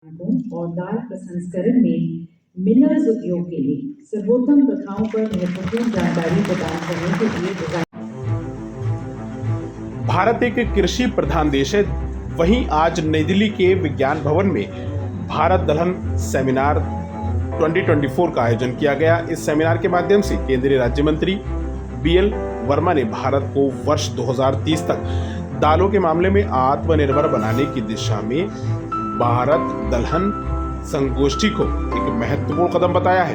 और दाल प्रसंस्करण में मिनरल्स उपयोग के लिए सर्वोत्तम प्रथाओं पर महत्वपूर्ण जानकारी प्रदान करने के लिए डिजाइन। भारत एक कृषि प्रधान देश है। वहीं आज नई दिल्ली के विज्ञान भवन में भारत दलहन सेमिनार 2024 का आयोजन किया गया। इस सेमिनार के माध्यम से केंद्रीय राज्य मंत्री BL वर्मा ने भारत को वर्ष 2030 तक दालों के मामले में आत्मनिर्भर बनाने की दिशा में भारत दलहन संगोष्ठी को एक महत्वपूर्ण कदम बताया है।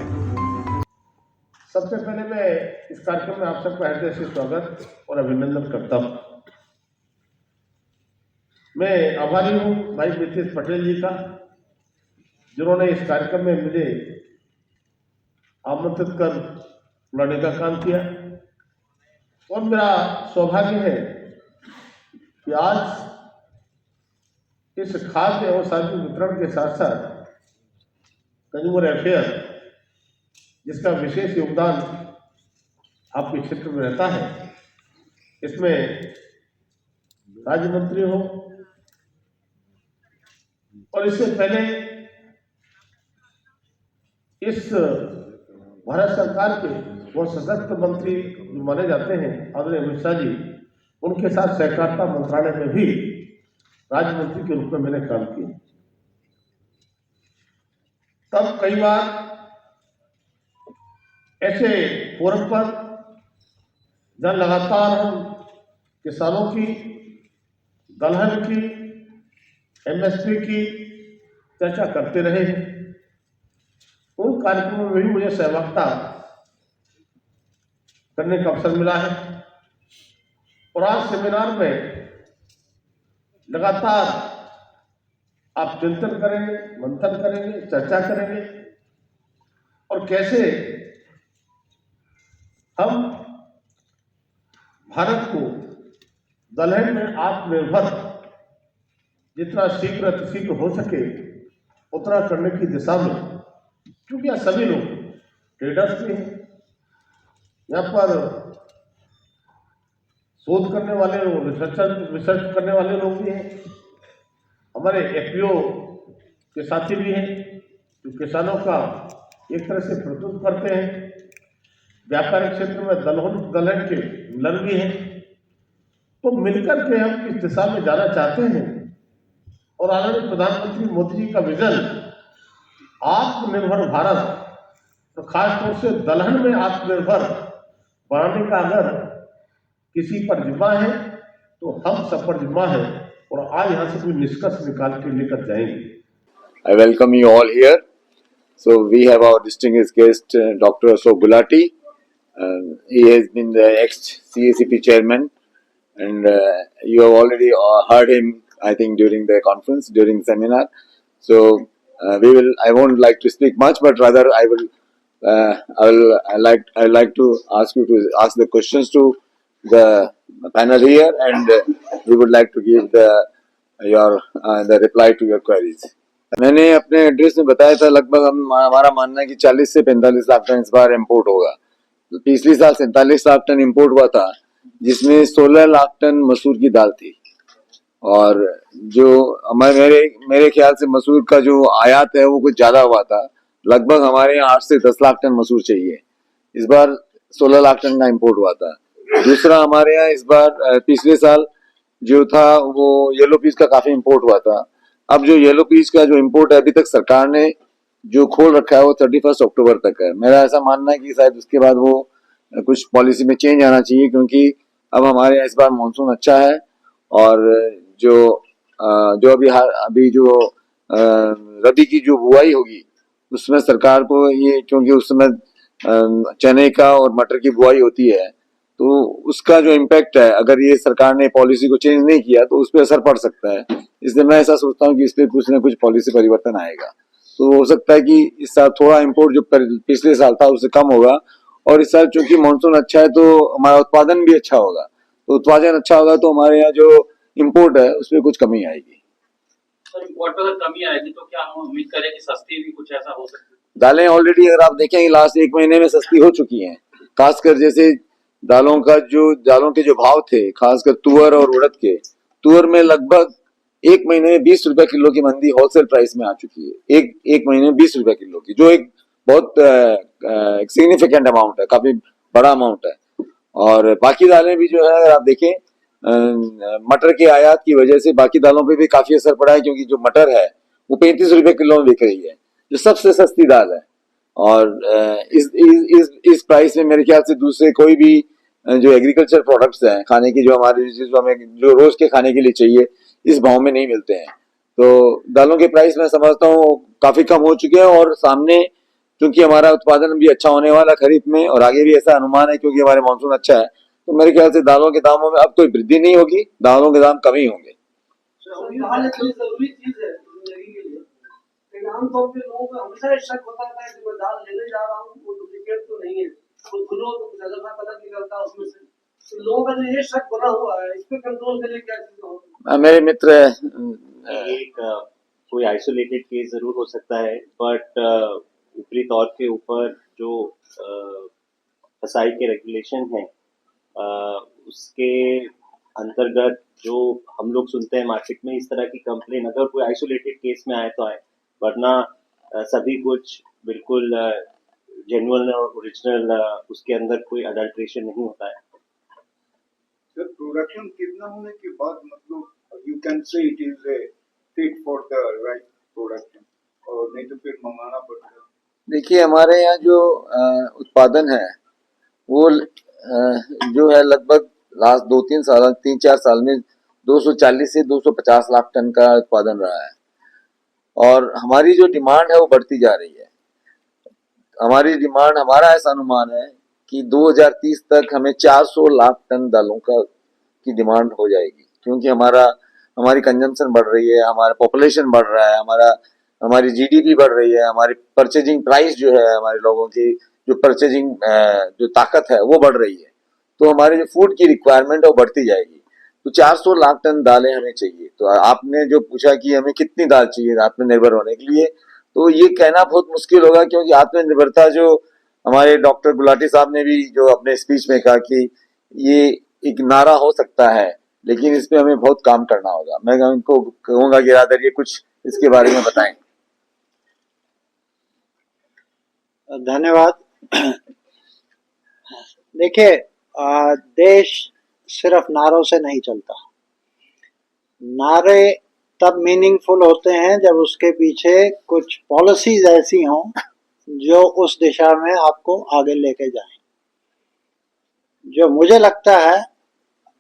सबसे पहले मैं इस कार्यक्रम में आप सबका हृदय से स्वागत और अभिनंदन करता हूं। मैं आभारी हूं भाई मितेश पटेल जी का, जिन्होंने इस कार्यक्रम में मुझे आमंत्रित कर बुलाने का काम किया। और मेरा सौभाग्य है कि आज इस खाद्य और सार्वजनिक वितरण के साथ साथ कंज्यूमर अफेयर, जिसका विशेष योगदान आपके क्षेत्र में रहता है, इसमें राज्य मंत्री हो और इससे पहले इस भारत सरकार के वो सशक्त मंत्री जो माने जाते हैं आदरणीय अमित शाह जी, उनके साथ सहकारिता मंत्रालय में भी राज्य मंत्री के रूप में मैंने काम किया। तब कई बार ऐसे फोरम पर जहां लगातार हम किसानों की, दलहन की, MSP की चर्चा करते रहे हैं, उन कार्यक्रमों में भी मुझे सहभागिता करने का अवसर मिला है। और आज सेमिनार में लगातार आप चिंतन करेंगे, मंथन करेंगे, चर्चा करेंगे और कैसे हम भारत को दलहन में आत्मनिर्भर जितना शीघ्र अतिशीघ्र हो सके उतना करने की दिशा में, क्योंकि यहाँ सभी लोग ट्रेडर्स भी हैं, यहाँ पर शोध करने वाले लोग, रिसर्च करने वाले लोग भी हैं, हमारे FPO के साथी भी हैं जो किसानों का एक तरह से प्रतिनिधित्व करते हैं, व्यापारिक क्षेत्र में दलहन के मिलर भी हैं। तो मिलकर के हम इस दिशा में जाना चाहते हैं और आदरणीय प्रधानमंत्री मोदी जी का विजन आत्मनिर्भर भारत, तो खासतौर से दलहन में आत्मनिर्भर बनाने का अगर किसी पर जिम्मा है तो हम सब पर जिम्मा है और आज यहाँ से कोई निष्कर्ष निकाल के लेकर जाएंगे। I welcome you all here. So we have our distinguished guest, Dr. Ashok Gulati. He has been the ex-CACP chairman, and you have already heard him, I think, during the conference, during the seminar. So I won't like to speak much, but rather I like to ask you to ask the questions to the panel here, and we would like to give the reply to your queries. मैंने अपने address में बताया था, लगभग हमारा मानना है कि 40 से 45 लाख टन इस बार इंपोर्ट होगा। तो पिछले साल 47 लाख टन इंपोर्ट हुआ था, जिसमें 16 लाख टन मसूर की दाल थी। और जो मेरे ख्याल से मसूर का जो आयात है वो कुछ ज्यादा हुआ था, लगभग हमारे यहाँ 8 से 10 लाख टन मसूर चाहिए। इस बार 16 लाख टन का इंपोर्ट हुआ था। दूसरा, हमारे यहाँ इस बार पिछले साल जो था वो येलो पीस का काफी इंपोर्ट हुआ था। अब जो येलो पीस का जो इंपोर्ट है, अभी तक सरकार ने जो खोल रखा है वो 31 अक्टूबर तक है। मेरा ऐसा मानना है कि शायद उसके बाद वो कुछ पॉलिसी में चेंज आना चाहिए, क्योंकि अब हमारे यहाँ इस बार मानसून अच्छा है और जो अभी जो रबी की जो बुआई होगी उसमें सरकार को ये, क्योंकि उस समय चने का और मटर की बुआई होती है, तो उसका जो इम्पैक्ट है, अगर ये सरकार ने पॉलिसी को चेंज नहीं किया तो उस पर असर पड़ सकता है। इसलिए मैं ऐसा सोचता हूँ कि इस पर कुछ न कुछ पॉलिसी परिवर्तन आएगा। तो हो सकता है कि इस साल थोड़ा इंपोर्ट जो पिछले साल था उससे कम होगा, और इस साल चूंकि मानसून अच्छा है तो हमारा उत्पादन भी अच्छा होगा। तो उत्पादन अच्छा होगा तो हमारे यहाँ जो इम्पोर्ट है उसमें कुछ कमी आएगी। इम्पोर्ट में कमी आएगी तो क्या हम उम्मीद करें कि सस्ती भी कुछ ऐसा हो सकता है? दालें ऑलरेडी अगर आप देखें लास्ट 1 महीने में सस्ती हो चुकी हैं। खासकर जैसे दालों के जो भाव थे, खासकर तुअर और उड़द के, तुअर में लगभग एक महीने में 20 रुपए किलो की मंदी होलसेल प्राइस में आ चुकी है। एक महीने में 20 रुपए किलो की, जो एक बहुत सिग्निफिकेंट अमाउंट है, काफी बड़ा अमाउंट है। और बाकी दालें भी जो है, अगर आप देखें, मटर के आयात की वजह से बाकी दालों पे भी काफी असर पड़ा है, क्योंकि जो मटर है वो 35 रुपए किलो में बिक रही है, जो सबसे सस्ती दाल है। और इस प्राइस में मेरे ख्याल से दूसरे कोई भी जो एग्रीकल्चर प्रोडक्ट्स हैं खाने की, जो हमारे जो रोज के खाने के लिए चाहिए, इस भाव में नहीं मिलते हैं। तो दालों के प्राइस मैं समझता हूँ काफी कम हो चुके हैं, और सामने क्योंकि हमारा उत्पादन भी अच्छा होने वाला खरीफ में, और आगे भी ऐसा अनुमान है क्योंकि हमारे मानसून अच्छा है, तो मेरे ख्याल से दालों के दामों में अब कोई वृद्धि नहीं होगी, दालों के दाम कम ही होंगे। दाल एक जरूरी चीज है जिंदगी के लिए, लेकिन आमतौर पे लोगों को हमेशा शक होता है कि मैं दाल लेने जा रहा हूँ, वो डुप्लीकेट तो नहीं है, तो खुलो तो कुछ अलग निकलता है उसमें से। तो लोगों का जो ये शक बना हुआ है, इस पे कंट्रोल के लिए क्या चीजें होगी? मेरे मित्र एक कोई आइसोलेटेड केस जरूर हो सकता है, बट ऊपरी तौर के ऊपर जो फसाई के रेगुलेशन है, उसके अंतर्गत जो हम लोग सुनते हैं मार्केट में, इस तरह की कंप्लेन अगर कोई आइसोलेटेड केस में आए तो आए, वरना सभी कुछ बिल्कुल जेन्युइन और ओरिजिनल, उसके अंदर कोई अडल्ट्रेशन नहीं होता है। सर, प्रोडक्शन कितना होने के बाद मतलब you can say it is a fit for the right production, और नहीं तो फिर मंगाना पड़ता है? देखिए, हमारे यहाँ जो उत्पादन है वो जो है लगभग लास्ट 3-4 साल में 240 से 250 लाख टन का उत्पादन रहा है, और हमारी जो डिमांड है वो बढ़ती जा रही है। हमारा ऐसा अनुमान है कि 2030 तक हमें 400 लाख टन दालों की डिमांड हो जाएगी, क्योंकि हमारी कंजम्पशन बढ़ रही है, हमारा पॉपुलेशन बढ़ रहा है, हमारी जीडीपी बढ़ रही है, हमारी परचेजिंग प्राइस जो है, हमारे लोगों की जो परचेजिंग जो ताकत है वो बढ़ रही है, तो हमारी जो फूड की रिक्वायरमेंट है वो बढ़ती जाएगी। तो 400 लाख टन दालें हमें चाहिए। तो आपने जो पूछा कि हमें कितनी दाल चाहिए आत्मनिर्भर होने के लिए, तो ये कहना बहुत मुश्किल होगा, क्योंकि आत्मनिर्भरता जो हमारे डॉक्टर गुलाटी साहब ने भी जो अपने स्पीच में कहा कि ये एक नारा हो सकता है, लेकिन इस पे हमें बहुत काम करना होगा। मैं उनको कहूंगा कि रादर ये कुछ इसके बारे में बताएं। धन्यवाद। देखिए, देश सिर्फ नारों से नहीं चलता। नारे तब मीनिंगफुल होते हैं जब उसके पीछे कुछ पॉलिसीज ऐसी हों जो उस दिशा में आपको आगे लेके जाएं। जो मुझे लगता है,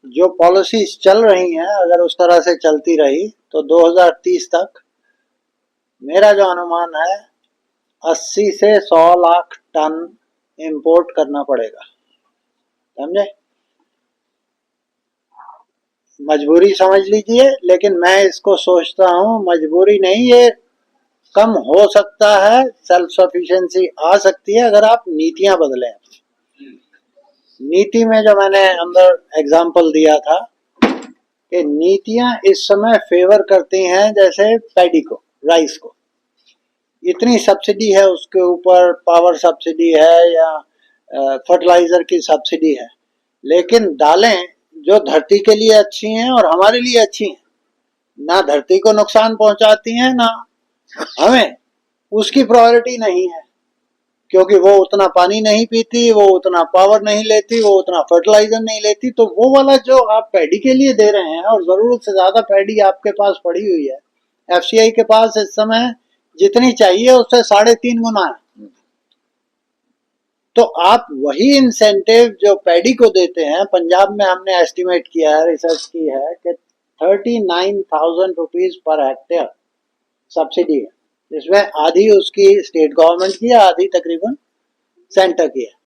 जो पॉलिसीज चल रही हैं, अगर उस तरह से चलती रही तो 2030 तक मेरा जो अनुमान है 80 से 100 लाख टन इंपोर्ट करना पड़ेगा। समझे? मजबूरी समझ लीजिए, लेकिन मैं इसको सोचता हूँ मजबूरी नहीं, ये कम हो सकता है, सेल्फ सफिशिएंसी आ सकती है अगर आप नीतियां बदलें। नीति में जो मैंने अंदर एग्जाम्पल दिया था कि नीतियां इस समय फेवर करती हैं जैसे पैडी को, राइस को, इतनी सब्सिडी है उसके ऊपर, पावर सब्सिडी है या फर्टिलाइजर की सब्सिडी है, लेकिन दालें जो धरती के लिए अच्छी हैं और हमारे लिए अच्छी हैं, ना धरती को नुकसान पहुंचाती हैं ना हमें, उसकी प्रायोरिटी नहीं है, क्योंकि वो उतना पानी नहीं पीती, वो उतना पावर नहीं लेती, वो उतना फर्टिलाइजर नहीं लेती। तो वो वाला जो आप पैडी के लिए दे रहे हैं, और जरूरत से ज्यादा पैडी आपके पास पड़ी हुई है, एफसीआई के पास इस समय जितनी चाहिए उससे 3.5 गुना है। तो आप वही इंसेंटिव जो पैडी को देते हैं, पंजाब में हमने एस्टिमेट किया है, रिसर्च की है कि 39,000 रुपीज पर हेक्टेयर सब्सिडी है, जिसमें आधी उसकी स्टेट गवर्नमेंट की है, आधी तकरीबन सेंटर की है।